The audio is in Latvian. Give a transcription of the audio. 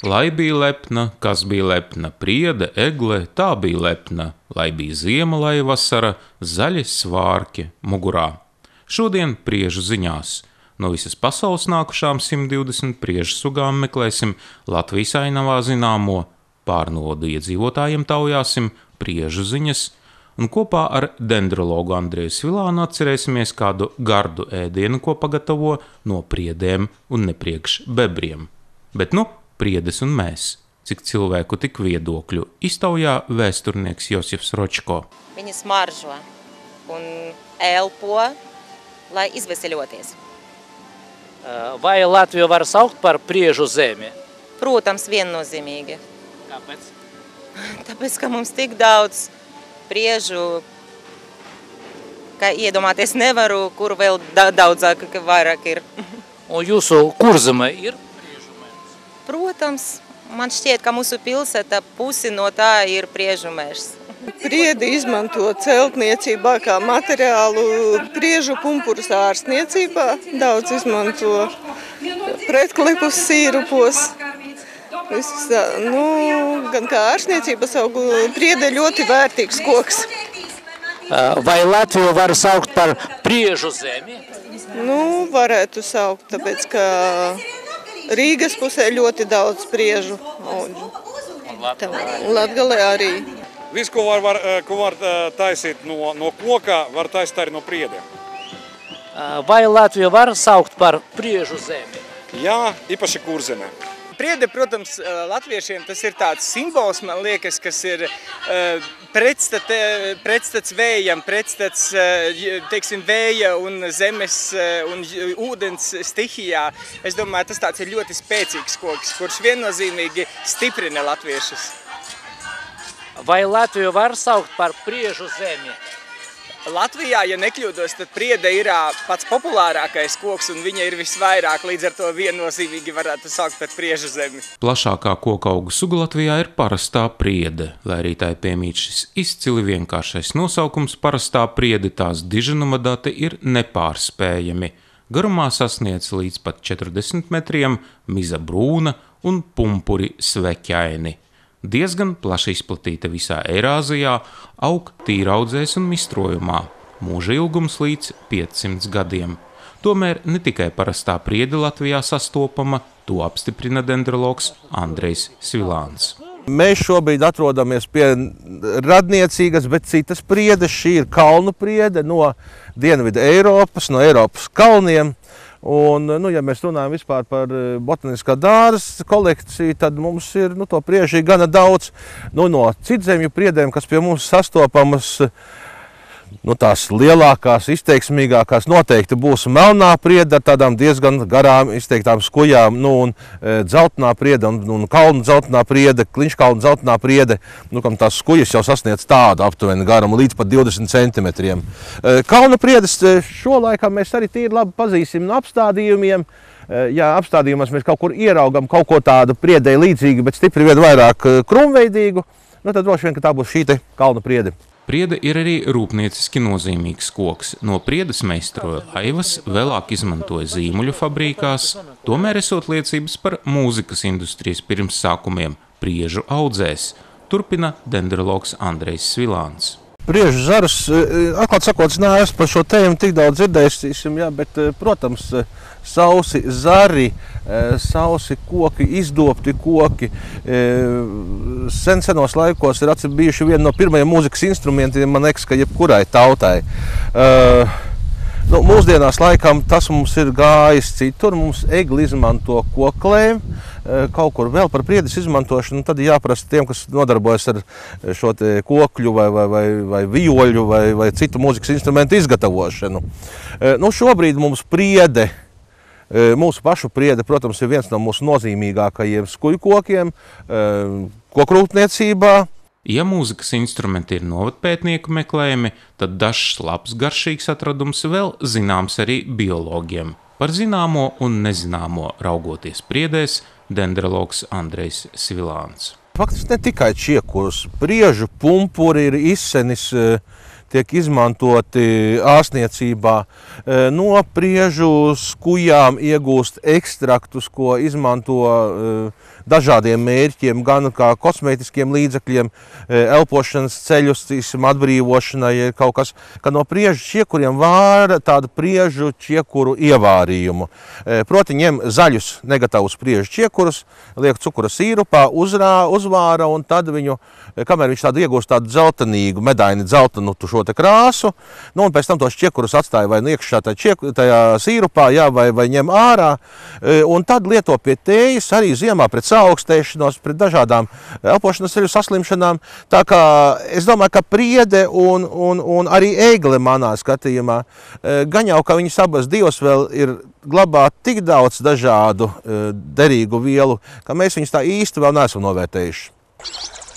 Lai bija lepna, kas bija lepna, priede, egle, tā bija lepna, lai bija ziema, lai vasara, zaļi svārki mugurā. Šodien priežu ziņās. No visas pasaules nākušām 120 priežu sugām meklēsim Latvijas ainavā zināmo, pārnodu iedzīvotājiem taujāsim priežu ziņas, un kopā ar dendrologu Andreju Svilānu atcerēsimies kādu gardu ēdienu, ko pagatavo no priedēm un nepriekš bebriem. Bet priedes un mēs, cik cilvēku tik viedokļu, iztaujā vēsturnieks Josifs Ročko. Viņi smaržo un elpo, lai izveseļoties. Vai Latviju var saukt par priežu zemi? Protams, viennozīmīgi. Kāpēc? Tāpēc, ka mums tik daudz priežu, ka iedomāties nevaru, kur vēl daudzāk, ka vairāk ir. Un jūsu Kurzeme ir priežu mērs? Protams, man šķiet, ka mūsu pilsēta pusi no tā ir priežu mērs. Priedi izmanto celtniecībā kā materiālu, priežu pumpurus ārstniecībā, daudz izmanto pretklipus sīrupos. Gan kā ārstniecības augu, priede ļoti vērtīgs koks. Vai Latviju var saukt par priežu zemi? Varētu saukt, tāpēc, ka Rīgas pusē ļoti daudz priežu auģu. Un Latgalē arī. Viss, ko var taisīt no koka, var taisīt arī no priediem. Vai Latviju var saukt par priežu zemi? Jā, īpaši Kurzemē. Priede, protams, latviešiem tas ir tāds simbols, man liekas, kas ir pretstats vējam, pretstats, teiksim, vēja un zemes un ūdens stihijā. Es domāju, tas tāds ir ļoti spēcīgs koks, kurš viennozīmīgi stiprina latviešus. Vai Latviju var saukt par priežu zemi? Latvijā, ja nekļūdos, tad priede ir pats populārākais koks un viņa ir visvairāk, līdz ar to viennozīmīgi varētu saukt par priežu zemi. Plašākā koka augu suga Latvijā ir parastā priede, lai arī tai piemīt šis izcili vienkāršais nosaukums parastā priede, tās diženuma dati ir nepārspējami. Garumā sasniedz līdz pat 40 metriem, miza brūna un pumpuri sveķaini. Diezgan plaši izplatīta visā Eirāzijā, aug tīraudzēs un mistrojumā, mūža ilgums līdz 500 gadiem. Tomēr ne tikai parastā priede Latvijā sastopama, to apstiprina dendrologs Andrejs Svilāns. Mēs šobrīd atrodamies pie radniecīgas, bet citas priedes. Šī ir kalnu priede no Dienvidu Eiropas, no Eiropas kalniem. Un, ja mēs runājam vispār par botaniskā dārza kolekciju, tad mums ir to priežu gana daudz. No citzemju priedēm, kas pie mums sastopamas, tās lielākās, izteiksmīgākās noteikti būs melnā priede ar tādām diezgan garām izteiktām skujām, un dzeltenā priede un kalnu dzeltenā priede, kliņškalnu dzeltenā priede, kam tās skujas jau sasniedz tādu aptuveni garumu līdz pat 20 centimetriem. Kalnu priedes šo laikā mēs arī tīri labi pazīsim no apstādījumiem. Ja apstādījumos mēs kaut kur ieraugam kaut ko tādu priedei līdzīgu, bet stipri vien vairāk krumveidīgu, tad droši vien, ka tā būs šī te kalnu priede. Priede ir arī rūpnieciski nozīmīgs koks. No priedes meistaroja laivas, vēlāk izmantoja zīmuļu fabrīkās, tomēr esot liecības par mūzikas industrijas pirmssākumiem priežu audzēs, turpina dendrologs Andrejs Svilāns. Priežu zarus, atklāt sakot, neesmu par šo tēmu tik daudz dzirdējis, bet, protams, sausi zari, sausi koki, izdobti koki. Senos laikos ir bijuši viena no pirmajiem mūzikas instrumentiem, man liekas, ka jebkurai tautai. Mūsdienās laikam tas mums ir gājis citur, mums egli izmanto koklēm, kaut kur vēl par priedes izmantošanu, tad jāprasa tiem, kas nodarbojas ar šo te kokļu vai vioļu vai citu mūzikas instrumentu izgatavošanu. Šobrīd mums priede, mūsu pašu priede, protams, ir viens no mūsu nozīmīgākajiem skujkokiem kokrūpniecībā. Ja mūzikas instrumenti ir novadpētnieku meklējumi, tad dažs labs garšīgs atradums vēl zināms arī biologiem. Par zināmo un nezināmo raugoties priedēs, dendrologs Andrejs Svilāns. Faktiski ne tikai čiekurus, priežu pumpuri ir izsenis, tiek izmantoti ārstniecībā. No priežu skujām iegūst ekstraktus, ko izmanto dažādiem mērķiem, gan kā kosmētiskiem līdzekļiem, elpošanas ceļus, atbrīvošanai, kaut kas, ka no priežu čiekuļiem vāra tādu priežu čiekuru ievārījumu. Proti ņem zaļus negatavus priežu čiekurus, liek cukura sīrupā, uzvāra un tad viņu, kamēr viņš tādu iegūst tādu dzeltenīgu, medaini dzeltenu šo te krāsu, nu un pēc tam tos čiekurus atstāja vai nu iekšā tajā sīrupā, jā, vai ņem ārā, un tad lieto pie tējas arī ziemā pret saaugstēšanos, pret dažādām elpošanas ceļu saslimšanām. Tā kā es domāju, ka priede un arī egle manā skatījumā, gan jau, ka viņas abas divas vēl ir glabāt tik daudz dažādu derīgu vielu, ka mēs viņus tā īsti vēl neesam novērtējuši.